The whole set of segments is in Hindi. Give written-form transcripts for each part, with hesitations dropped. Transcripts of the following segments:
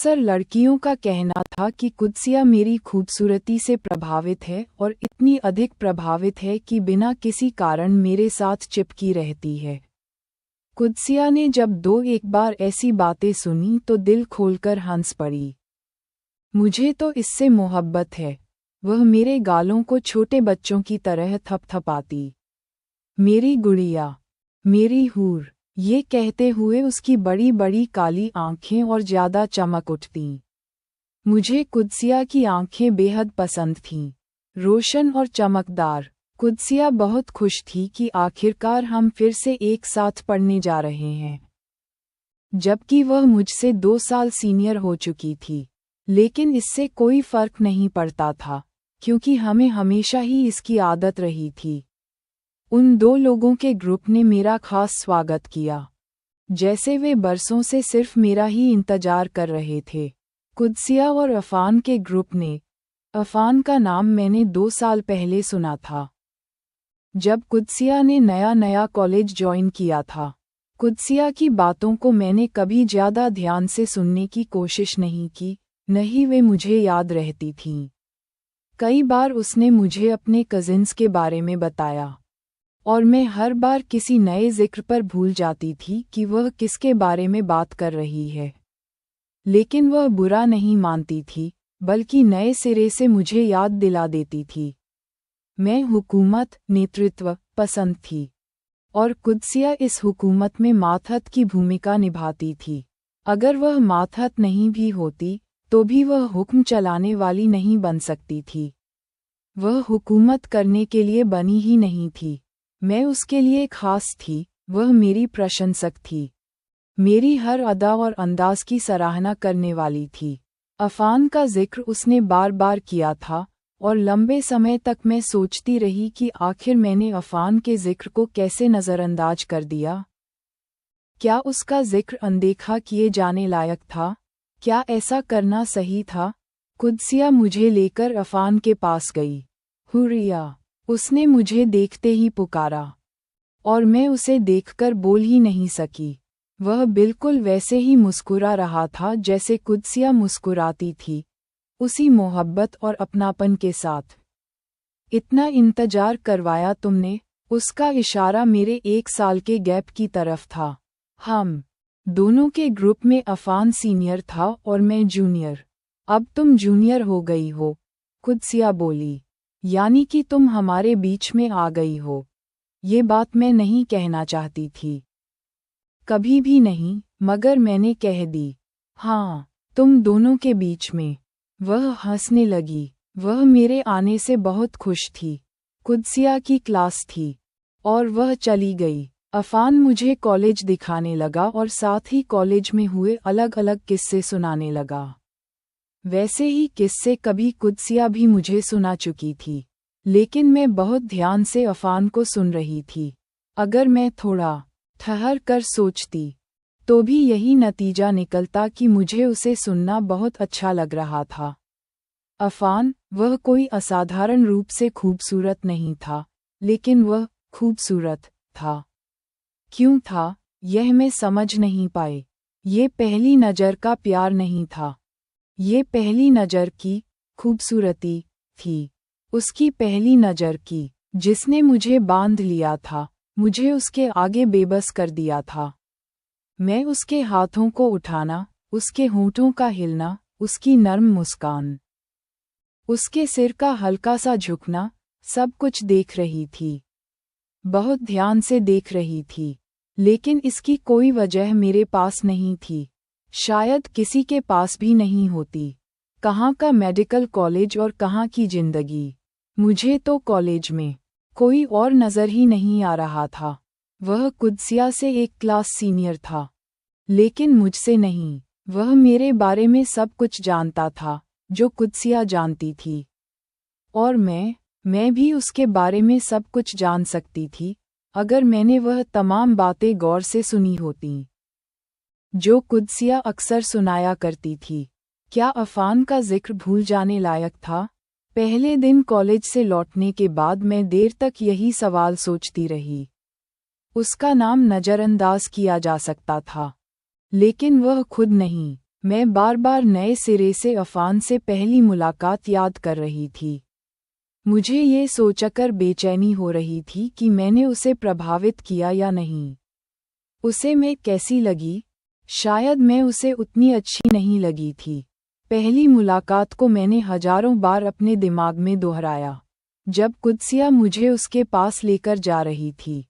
अक्सर लड़कियों का कहना था कि कुद्सिया मेरी खूबसूरती से प्रभावित है और इतनी अधिक प्रभावित है कि बिना किसी कारण मेरे साथ चिपकी रहती है। कुद्सिया ने जब एक बार ऐसी बातें सुनी तो दिल खोलकर हंस पड़ी। मुझे तो इससे मोहब्बत है। वह मेरे गालों को छोटे बच्चों की तरह थपथपाती। मेरी गुड़िया, मेरी हूर, ये कहते हुए उसकी बड़ी बड़ी काली आंखें और ज्यादा चमक उठतीं। मुझे कुद्सिया की आंखें बेहद पसंद थीं, रोशन और चमकदार। कुद्सिया बहुत खुश थी कि आखिरकार हम फिर से एक साथ पढ़ने जा रहे हैं। जबकि वह मुझसे 2 साल सीनियर हो चुकी थी, लेकिन इससे कोई फर्क नहीं पड़ता था, क्योंकि हमें हमेशा ही इसकी आदत रही थी। उन 2 लोगों के ग्रुप ने मेरा खास स्वागत किया, जैसे वे बरसों से सिर्फ मेरा ही इंतजार कर रहे थे। कुद्सिया और अफान के ग्रुप ने, अफान का नाम मैंने 2 साल पहले सुना था, जब कुद्सिया ने नया कॉलेज ज्वाइन किया था। कुद्सिया की बातों को मैंने कभी ज्यादा ध्यान से सुनने की कोशिश नहीं की, नहीं वे मुझे याद रहती थीं। कई बार उसने मुझे अपने कजिन्स के बारे में बताया, और मैं हर बार किसी नए जिक्र पर भूल जाती थी कि वह किसके बारे में बात कर रही है। लेकिन वह बुरा नहीं मानती थी, बल्कि नए सिरे से मुझे याद दिला देती थी। मैं हुकूमत, नेतृत्व पसंद थी, और कुद्सिया इस हुकूमत में मातहत की भूमिका निभाती थी। अगर वह मातहत नहीं भी होती, तो भी वह हुक्म चलाने वाली नहीं बन सकती थी। वह हुकूमत करने के लिए बनी ही नहीं थी। मैं उसके लिए खास थी, वह मेरी प्रशंसक थी, मेरी हर अदा और अंदाज की सराहना करने वाली थी। अफान का जिक्र उसने बार बार किया था, और लंबे समय तक मैं सोचती रही कि आखिर मैंने अफान के जिक्र को कैसे नज़रअंदाज कर दिया। क्या उसका जिक्र अनदेखा किए जाने लायक था? क्या ऐसा करना सही था? कुद्सिया मुझे लेकर अफान के पास गई। हुरिया, उसने मुझे देखते ही पुकारा, और मैं उसे देखकर बोल ही नहीं सकी। वह बिल्कुल वैसे ही मुस्कुरा रहा था जैसे कुद्सिया मुस्कुराती थी, उसी मोहब्बत और अपनापन के साथ। इतना इंतजार करवाया तुमने? उसका इशारा मेरे 1 साल के गैप की तरफ था। हम दोनों के ग्रुप में अफान सीनियर था और मैं जूनियर। अब तुम जूनियर हो गई हो, कुद्सिया बोली, यानी कि तुम हमारे बीच में आ गई हो। ये बात मैं नहीं कहना चाहती थी, कभी भी नहीं, मगर मैंने कह दी। हाँ, तुम दोनों के बीच में। वह हंसने लगी। वह मेरे आने से बहुत खुश थी। कुद्सिया की क्लास थी, और वह चली गई। अफान मुझे कॉलेज दिखाने लगा और साथ ही कॉलेज में हुए अलग अलग किस्से सुनाने लगा। वैसे ही किस्से कभी कुद्सिया भी मुझे सुना चुकी थी, लेकिन मैं बहुत ध्यान से अफान को सुन रही थी। अगर मैं थोड़ा ठहर कर सोचती, तो भी यही नतीजा निकलता कि मुझे उसे सुनना बहुत अच्छा लग रहा था। अफान, वह कोई असाधारण रूप से खूबसूरत नहीं था, लेकिन वह खूबसूरत था। क्यों था, यह मैं समझ नहीं पाई। ये पहली नज़र का प्यार नहीं था, ये पहली नज़र की खूबसूरती थी। उसकी पहली नज़र की, जिसने मुझे बांध लिया था, मुझे उसके आगे बेबस कर दिया था। मैं उसके हाथों को उठाना, उसके होंठों का हिलना, उसकी नर्म मुस्कान, उसके सिर का हल्का सा झुकना, सब कुछ देख रही थी। बहुत ध्यान से देख रही थी, लेकिन इसकी कोई वजह मेरे पास नहीं थी। शायद किसी के पास भी नहीं होती। कहाँ का मेडिकल कॉलेज और कहाँ की जिंदगी। मुझे तो कॉलेज में कोई और नज़र ही नहीं आ रहा था। वह कुद्सिया से 1 क्लास सीनियर था, लेकिन मुझसे नहीं। वह मेरे बारे में सब कुछ जानता था, जो कुद्सिया जानती थी। और मैं भी उसके बारे में सब कुछ जान सकती थी, अगर मैंने वह तमाम बातें गौर से सुनी होतीं, जो कुद्सिया अक्सर सुनाया करती थी। क्या अफान का जिक्र भूल जाने लायक था? पहले दिन कॉलेज से लौटने के बाद मैं देर तक यही सवाल सोचती रही। उसका नाम नज़रअंदाज किया जा सकता था, लेकिन वह खुद नहीं। मैं बार बार नए सिरे से अफान से पहली मुलाकात याद कर रही थी। मुझे ये सोचकर बेचैनी हो रही थी कि मैंने उसे प्रभावित किया या नहीं। उसे मैं कैसी लगी? शायद मैं उसे उतनी अच्छी नहीं लगी थी। पहली मुलाकात को मैंने हजारों बार अपने दिमाग में दोहराया। जब कुदसिया मुझे उसके पास लेकर जा रही थी,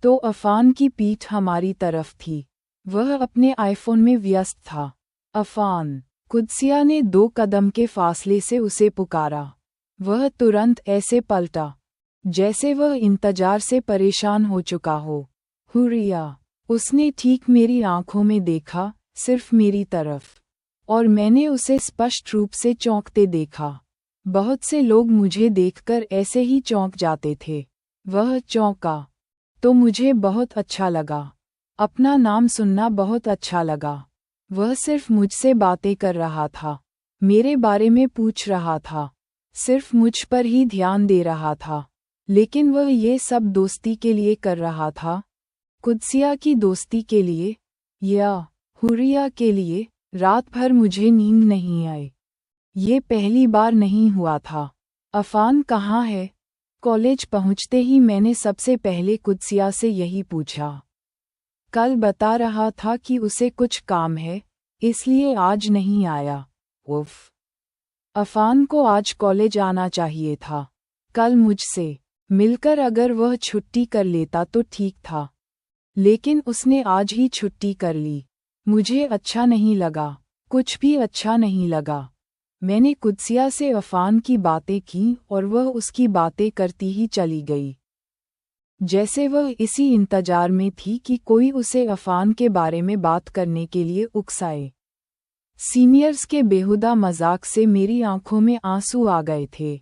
तो अफान की पीठ हमारी तरफ थी। वह अपने आईफोन में व्यस्त था। अफान, कुदसिया ने 2 कदम के फासले से उसे पुकारा। वह तुरंत ऐसे पलटा जैसे वह इंतजार से परेशान हो चुका हो। हुरिया, उसने ठीक मेरी आंखों में देखा, सिर्फ मेरी तरफ, और मैंने उसे स्पष्ट रूप से चौंकते देखा। बहुत से लोग मुझे देखकर ऐसे ही चौंक जाते थे। वह चौंका, तो मुझे बहुत अच्छा लगा। अपना नाम सुनना बहुत अच्छा लगा। वह सिर्फ मुझसे बातें कर रहा था, मेरे बारे में पूछ रहा था, सिर्फ मुझ पर ही ध्यान दे रहा था। लेकिन वह ये सब दोस्ती के लिए कर रहा था। कुदसिया की दोस्ती के लिए, या हुरिया के लिए। रात भर मुझे नींद नहीं आई। ये पहली बार नहीं हुआ था। अफान कहाँ है? कॉलेज पहुँचते ही मैंने सबसे पहले कुदसिया से यही पूछा। कल बता रहा था कि उसे कुछ काम है, इसलिए आज नहीं आया। उफ। अफान को आज कॉलेज आना चाहिए था। कल मुझसे मिलकर अगर वह छुट्टी कर लेता तो ठीक था। लेकिन उसने आज ही छुट्टी कर ली। मुझे अच्छा नहीं लगा, कुछ भी अच्छा नहीं लगा। मैंने कुदसिया से अफान की बातें की और वह उसकी बातें करती ही चली गई। जैसे वह इसी इंतजार में थी कि कोई उसे अफान के बारे में बात करने के लिए उकसाए। सीनियर्स के बेहुदा मजाक से मेरी आंखों में आंसू आ गए थे।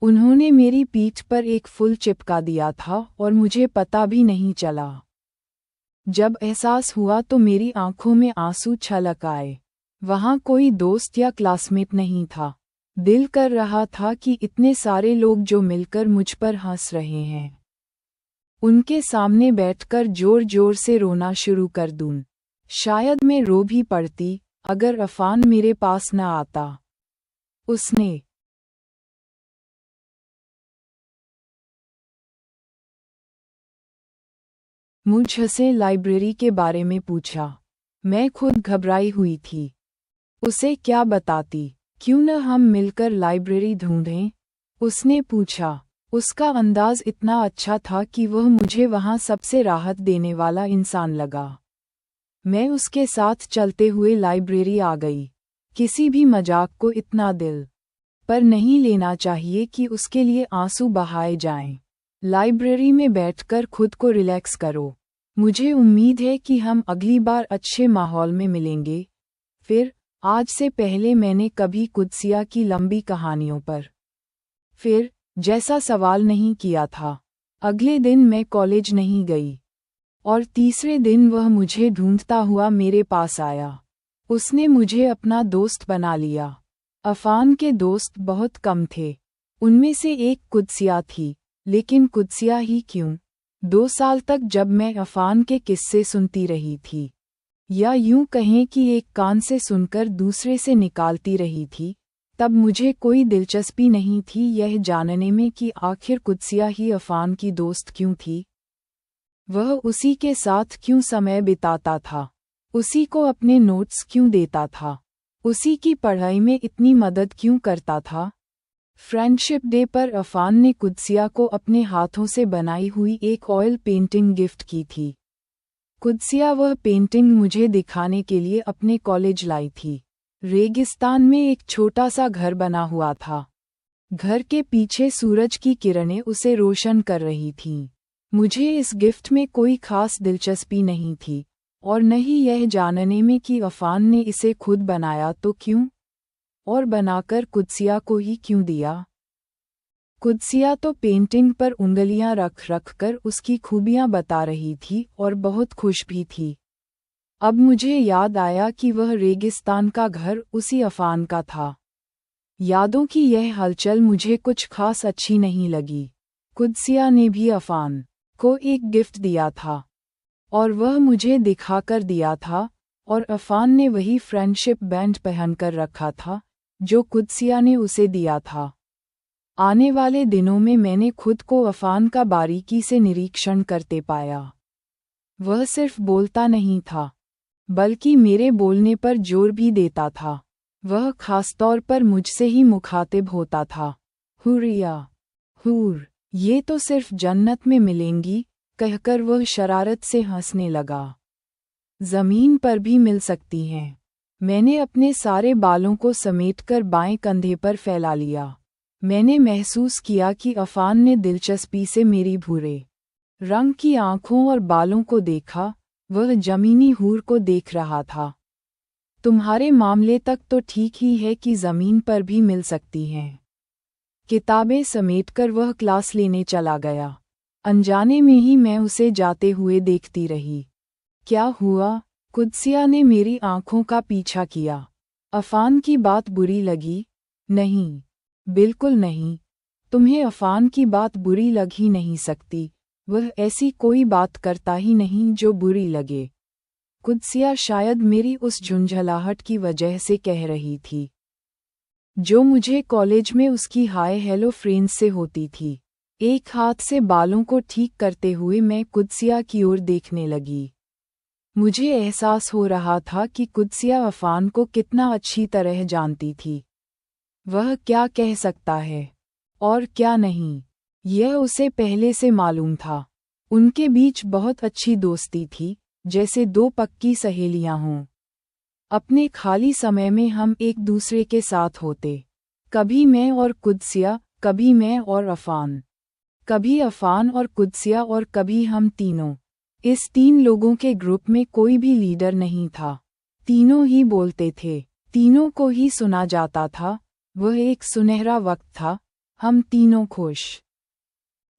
उन्होंने मेरी पीठ पर एक फूल चिपका दिया था और मुझे पता भी नहीं चला। जब एहसास हुआ तो मेरी आंखों में आंसू छलक आए। वहाँ कोई दोस्त या क्लासमेट नहीं था। दिल कर रहा था कि इतने सारे लोग जो मिलकर मुझ पर हंस रहे हैं, उनके सामने बैठकर जोर जोर से रोना शुरू कर दूं। शायद मैं रो भी पड़ती अगर अफान मेरे पास न आता। उसने मुझसे लाइब्रेरी के बारे में पूछा। मैं खुद घबराई हुई थी। उसे क्या बताती? क्यों न हम मिलकर लाइब्रेरी ढूंढें? उसने पूछा। उसका अंदाज इतना अच्छा था कि वह मुझे वहाँ सबसे राहत देने वाला इंसान लगा। मैं उसके साथ चलते हुए लाइब्रेरी आ गई। किसी भी मजाक को इतना दिल पर नहीं लेना चाहिए कि उसके लिए आंसू बहाए जाएं। लाइब्रेरी में बैठकर खुद को रिलैक्स करो। मुझे उम्मीद है कि हम अगली बार अच्छे माहौल में मिलेंगे। फिर, आज से पहले मैंने कभी कुदसिया की लंबी कहानियों पर फिर जैसा सवाल नहीं किया था। अगले दिन मैं कॉलेज नहीं गई, और तीसरे दिन वह मुझे ढूंढता हुआ मेरे पास आया। उसने मुझे अपना दोस्त बना लिया। अफान के दोस्त बहुत कम थे। उनमें से एक कुदसिया थी, लेकिन कुदसिया ही क्यों? 2 साल तक जब मैं अफान के किस्से सुनती रही थी, या यूं कहें कि एक कान से सुनकर दूसरे से निकालती रही थी, तब मुझे कोई दिलचस्पी नहीं थी यह जानने में कि आखिर कुदसिया ही अफान की दोस्त क्यों थी। वह उसी के साथ क्यों समय बिताता था? उसी को अपने नोट्स क्यों देता था? उसी की पढ़ाई में इतनी मदद क्यों करता था? फ्रेंडशिप डे पर अफान ने कुदसिया को अपने हाथों से बनाई हुई एक ऑयल पेंटिंग गिफ्ट की थी। कुदसिया वह पेंटिंग मुझे दिखाने के लिए अपने कॉलेज लाई थी। रेगिस्तान में एक छोटा सा घर बना हुआ था। घर के पीछे सूरज की किरणें उसे रोशन कर रही थीं। मुझे इस गिफ्ट में कोई खास दिलचस्पी नहीं थी, और न ही यह जानने में कि अफान ने इसे खुद बनाया तो क्यों, और बनाकर कुदसिया को ही क्यों दिया। कुदसिया तो पेंटिंग पर उंगलियां रख रख कर उसकी खूबियां बता रही थी और बहुत खुश भी थी। अब मुझे याद आया कि वह रेगिस्तान का घर उसी अफान का था। यादों की यह हलचल मुझे कुछ खास अच्छी नहीं लगी। कुदसिया ने भी अफान को एक गिफ्ट दिया था, और वह मुझे दिखाकर दिया था, और अफान ने वही फ्रेंडशिप बैंड पहनकर रखा था जो कुदसिया ने उसे दिया था। आने वाले दिनों में मैंने खुद को अफान का बारीकी से निरीक्षण करते पाया। वह सिर्फ बोलता नहीं था, बल्कि मेरे बोलने पर जोर भी देता था। वह खासतौर पर मुझसे ही मुखातिब होता था। हुरिया, हूर, ये तो सिर्फ जन्नत में मिलेंगी, कहकर वह शरारत से हंसने लगा। जमीन पर भी मिल सकती हैं। मैंने अपने सारे बालों को समेटकर बाएं कंधे पर फैला लिया। मैंने महसूस किया कि अफान ने दिलचस्पी से मेरी भूरे रंग की आंखों और बालों को देखा। वह जमीनी हूर को देख रहा था। तुम्हारे मामले तक तो ठीक ही है कि जमीन पर भी मिल सकती हैं। किताबें समेटकर वह क्लास लेने चला गया। अनजाने में ही मैं उसे जाते हुए देखती रही। क्या हुआ? कुदसिया ने मेरी आंखों का पीछा किया। अफान की बात बुरी लगी? नहीं, बिल्कुल नहीं। तुम्हें अफान की बात बुरी लग ही नहीं सकती। वह ऐसी कोई बात करता ही नहीं जो बुरी लगे। कुदसिया शायद मेरी उस झुंझलाहट की वजह से कह रही थी जो मुझे कॉलेज में उसकी हाय हेलो फ्रेंड्स से होती थी। एक हाथ से बालों को ठीक करते हुए मैं कुदसिया की ओर देखने लगी। मुझे एहसास हो रहा था कि कुदसिया अफान को कितना अच्छी तरह जानती थी। वह क्या कह सकता है और क्या नहीं, यह उसे पहले से मालूम था। उनके बीच बहुत अच्छी दोस्ती थी, जैसे दो पक्की सहेलियां हों। अपने खाली समय में हम एक दूसरे के साथ होते। कभी मैं और कुदसिया, कभी मैं और अफान, कभी अफान और कुदसिया और कभी हम तीनों। इस 3 लोगों के ग्रुप में कोई भी लीडर नहीं था। तीनों ही बोलते थे, तीनों को ही सुना जाता था। वह एक सुनहरा वक्त था। हम तीनों खुश,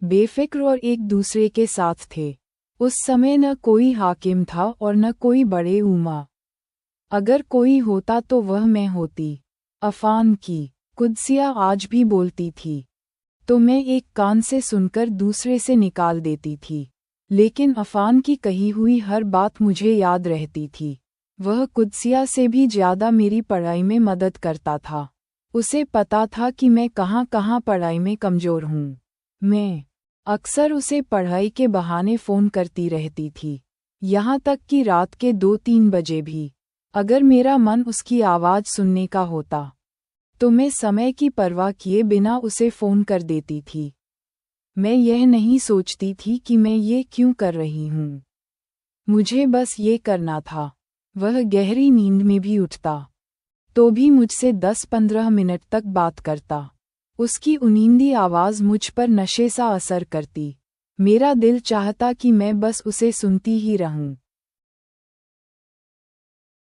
बेफिक्र और एक दूसरे के साथ थे। उस समय न कोई हाकिम था और न कोई बड़े उमा। अगर कोई होता तो वह मैं होती। अफान की कुदसिया आज भी बोलती थी तो मैं एक कान से सुनकर दूसरे से निकाल देती थी, लेकिन अफान की कही हुई हर बात मुझे याद रहती थी। वह कुदसिया से भी ज्यादा मेरी पढ़ाई में मदद करता था। उसे पता था कि मैं कहाँ पढ़ाई में कमजोर हूँ। मैं अक्सर उसे पढ़ाई के बहाने फ़ोन करती रहती थी, यहाँ तक कि रात के 2-3 बजे भी। अगर मेरा मन उसकी आवाज़ सुनने का होता तो मैं समय की परवाह किए बिना उसे फ़ोन कर देती थी। मैं यह नहीं सोचती थी कि मैं ये क्यों कर रही हूँ। मुझे बस ये करना था। वह गहरी नींद में भी उठता तो भी मुझसे 10-15 मिनट तक बात करता। उसकी उनींदी आवाज़ मुझ पर नशे सा असर करती। मेरा दिल चाहता कि मैं बस उसे सुनती ही रहूं।